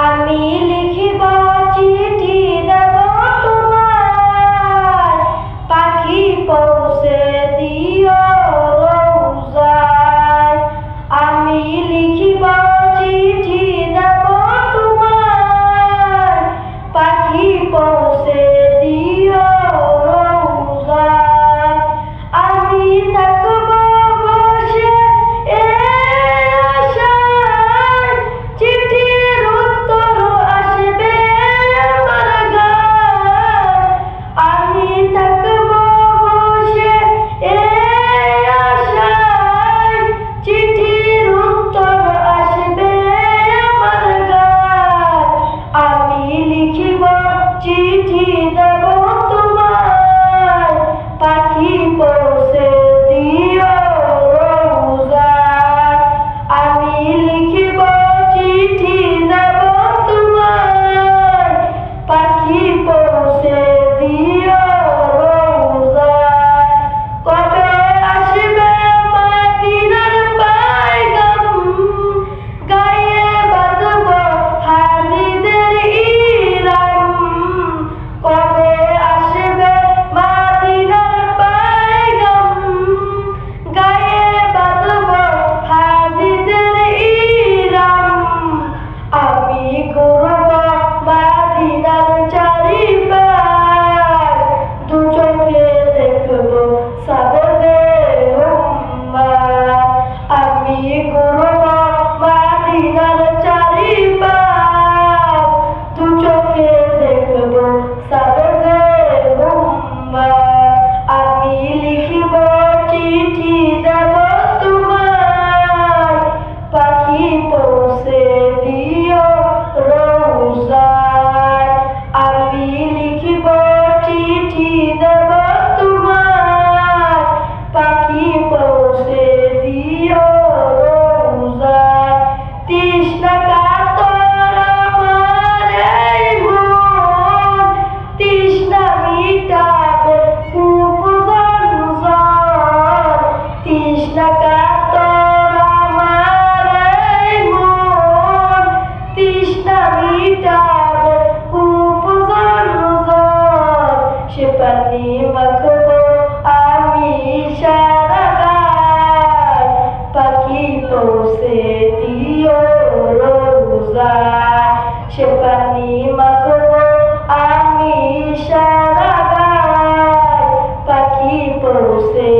আমি লিখিব চিঠি দেব তোমায়, পাখি পৌঁছে দিও রোজায়। আমি লিখিব চিঠি দেব তোমায়, পাখি পৌঁছে দিও রোজায়। আমি থাকব বসে এই আশায়, চিঠির উত্তর আসবে আমার গায়। আমি থাকব বসে এই আশায়, চিঠির উত্তর আসবে আমার গায়। আমি লিখিব চিঠি দেব তোমায়, পাখি পৌঁছে দিও রোজায়। আমি লিখিব চিঠি দেব তোমায়, পাখি পৌঁছে দিও রোজায়। কবে আসবে মদিনার পয়গাম, গায়ে বাঁধব হাজিদের ইহরাম। কবে আসবে মদিনার পয়গাম, গায়ে বাঁধব হাজিদের ইহরাম। আমি ঘুরব মদিনার চারিপাশ, দু চোখে দেখব সাবদের উম্মাহ। আমি ঘুরব মদিনার চারিপাশ, দু চোখে দেখব সাবদের উম্মাহ। আমি লিখিব চিঠি দেব তোমায়, পাখি পৌঁছে দিও রোজায়। আমি লিখিব চিঠি দেব তোমায়, পাখি পৌঁছে দিও রোজায়। তৃষ্ণা কাতর আমার এই মন, তৃষ্ণা মিটাবে কূপ জমজম। তৃষ্ণা কাতর আমার এই মন, তৃষ্ণা মিটাবে কূপ জমজম। সে পানি মাখব আমি সারা গায়, পাখি পৌঁছে দিও রোজায়। সে পানি মাখব আমি সারা গায়, পাখি পৌঁছে